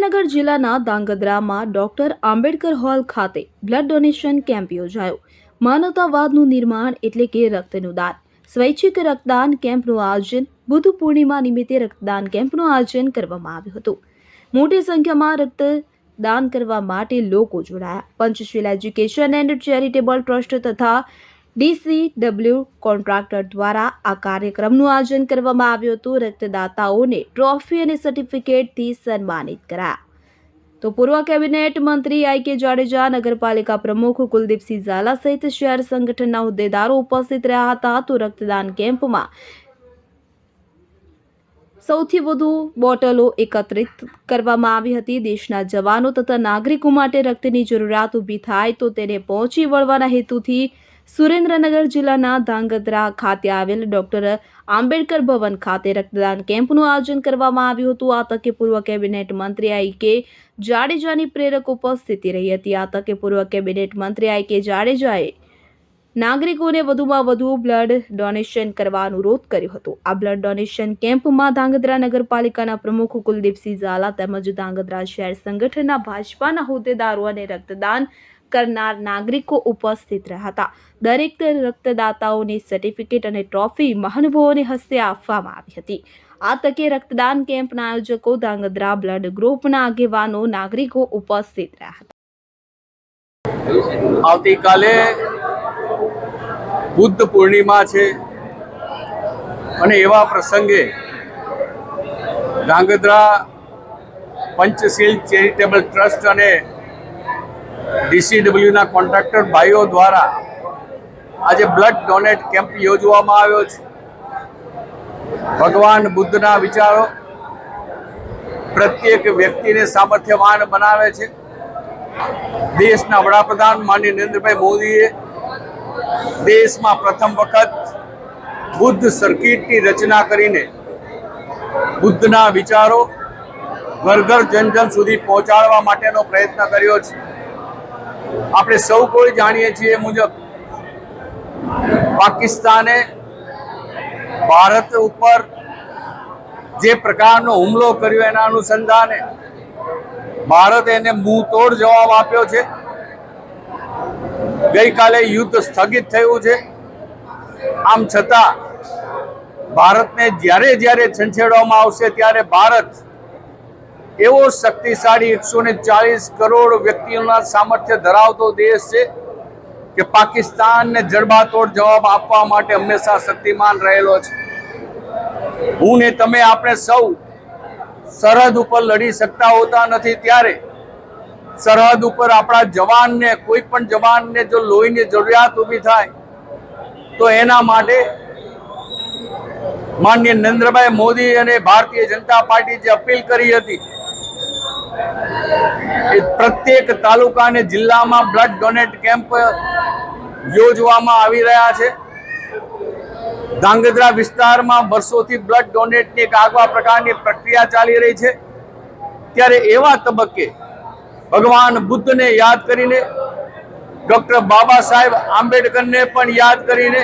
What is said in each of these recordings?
સુરેન્દ્રનગર જિલ્લાના ધાંગધ્રામાં doctor Ambedkar hall ખાતે blood donation camp યોજાયો। માનવતાવાદનું નિર્માણ એટલે કે રક્તનું દાન। સ્વૈચ્છિક રક્તદાન કેમ્પનું આયોજન બુદ્ધ પૂર્ણિમા નિમિત્તે રક્તદાન કેમ્પનું આયોજન કરવામાં આવ્યું હતું। મોટી સંખ્યામાં રક્તદાન કરવા માટે લોકો જોડાયા। પંચશીલ એજ્યુકેશન એન્ડ ચેરિટેબલ ટ્રસ્ટ તથા DCW કોન્ટ્રાક્ટર દ્વારા આ કાર્યક્રમનું આયોજન કરવામાં આવ્યું હતું। રક્તદાતાઓને ટ્રોફી અને સર્ટિફિકેટથી સન્માનિત કરાયા। તો પૂર્વ કેબિનેટ મંત્રી I.K. જાડેજા, નગરપાલિકા પ્રમુખ કુલદીપસિંહ ઝાલા સહિત શહેર સંગઠનના હોદ્દેદારો ઉપસ્થિત રહ્યા હતા। તો રક્તદાન કેમ્પમાં સૌથી વધુ બોટલો એકત્રિત કરવામાં આવી હતી। દેશના જવાનો તથા નાગરિકો માટે રક્તની જરૂરિયાત ઊભી થાય તો તેને પહોંચી વળવાના હેતુથી સુરેન્દ્રનગર જિલ્લાના ધાંગધ્રા ખાતે આવેલ ડોક્ટર આંબેડકર ભવન ખાતે રક્તદાન કેમ્પનું આયોજન કરવામાં આવ્યું હતું। આ તકે પૂર્વ કેબિનેટ મંત્રી I.K. જાડેજાની પ્રેરક ઉપસ્થિતિ રહી હતી। આ તકે પૂર્વ કેબિનેટ મંત્રી I.K. જાડેજાએ નાગરિકોને વધુમાં વધુ બ્લડ ડોનેશન કરવા અનુરોધ કર્યો હતો। આ બ્લડ ડોનેશન કેમ્પમાં ધાંગધ્રા નગરપાલિકાના પ્રમુખ કુલદીપસિંહ ઝાલા તેમજ ધાંગધ્રા શહેર સંગઠનના ભાજપાના હોદ્દેદારો અને રક્તદાન કરનાર નાગરિકો ઉપસ્થિત રહ્યા હતા। દરેક રક્તદાતાઓને સર્ટિફિકેટ અને ટ્રોફી મહાનુભાવોને હસ્તે આપવામાં આવી હતી। આ તકે રક્તદાન કેમ્પના આયોજકો, ધાંગધ્રા બ્લડ ગ્રુપના આગેવાનો, નાગરિકો ઉપસ્થિત રહ્યા હતા। આવતીકાલે બુદ્ધ પૂર્ણિમા છે અને એવા પ્રસંગે ધાંગધ્રા પંચશીલ ચેરિટેબલ ટ્રસ્ટ અને DCWના કોન્ટ્રાક્ટર ભાઈઓ દ્વારા આજે બ્લડ ડોનેટ કેમ્પ યોજવામાં આવ્યો છે। ભગવાન બુદ્ધના વિચારો પ્રત્યેક વ્યક્તિને સામર્થ્યવાન બનાવે છે। દેશના વડાપ્રધાન માનનીય નરેન્દ્રભાઈ મોદીએ દેશમાં પ્રથમ વખત બુદ્ધ સર્કિટની રચના કરીને બુદ્ધના વિચારો ઘર ઘર જન જન સુધી પહોંચાડવા માટેનો પ્રયત્ન કર્યો છે। આપણે સૌ કોઈ જાણીએ છીએ મુજબ પાકિસ્તાને ભારત ઉપર જે પ્રકારનો હુમલો કર્યો એના અનુસંધાને ભારતે એને મુંહતોડ જવાબ આપ્યો છે। ગઈકાલે યુદ્ધ સ્થગિત થયું છે। આમ છતાં ભારતને જ્યારે જ્યારે છંછેડવામાં આવશે ત્યારે ભારત એવો શક્તિશાળી 140 કરોડ વ્યક્તિઓના સામર્થ્ય ધરાવતો દેશ છે કે પાકિસ્તાનને જડબાતોડ જવાબ આપવા માટે હંમેશા શક્તિમાન રહેલો છે। હું ને તમે આપણે સૌ સરહદ ઉપર લડી શકતા હોતા નથી, ત્યારે સરહદ ઉપર આપણા જવાનને, કોઈ પણ જવાનને જો લોહીની જરૂરિયાત ઊભી થાય તો એના માટે માનનીય નરેન્દ્રભાઈ મોદી અને ભારતીય જનતા પાર્ટી જે અપીલ કરી હતી એ પ્રત્યેક તાલુકા અને જિલ્લામાં બ્લડ ડોનેટ કેમ્પ યોજવામાં આવી રહ્યા છે। ધાંગધ્રા વિસ્તારમાં વર્ષોથી બ્લડ ડોનેટની એક આગવા પ્રકારની પ્રક્રિયા ચાલી રહી છે। ત્યારે એવા તબક્કે ભગવાન બુદ્ધને યાદ કરીને, ડોક્ટર બાબા સાહેબ આંબેડકરને પણ યાદ કરીને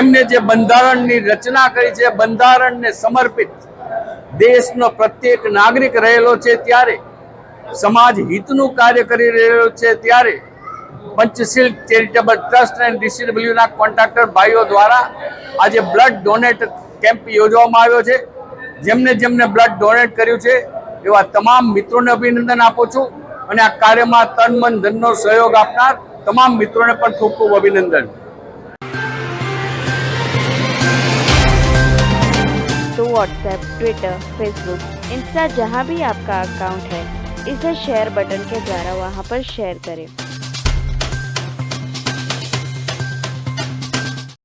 એમને જે બંધારણની રચના કરી છે, બંધારણને સમર્પિત દેશનો પ્રત્યેક નાગરિક રહેલો છે, ત્યારે સમાજ હિતનું કાર્ય કરી રહ્યો છે, ત્યારે પંચશીલ ચેરિટેબલ ટ્રસ્ટ અને DCWના કોન્ટ્રાક્ટર ભાઈઓ દ્વારા આજે બ્લડ ડોનેટ કેમ્પ યોજવામાં આવ્યો છે। જેમને જેમને બ્લડ ડોનેટ કર્યું છે એવા તમામ મિત્રોને અભિનંદન આપું છું અને આ કાર્યમાં તન મન ધનનો સહયોગ આપનાર તમામ મિત્રોને પણ ખૂબ ખૂબ અભિનંદન। तो व्हाट्सएप, ट्विटर, फेसबुक, इंस्टा जहाँ भी आपका अकाउंट है, इसे शेयर बटन के द्वारा वहाँ पर शेयर करें।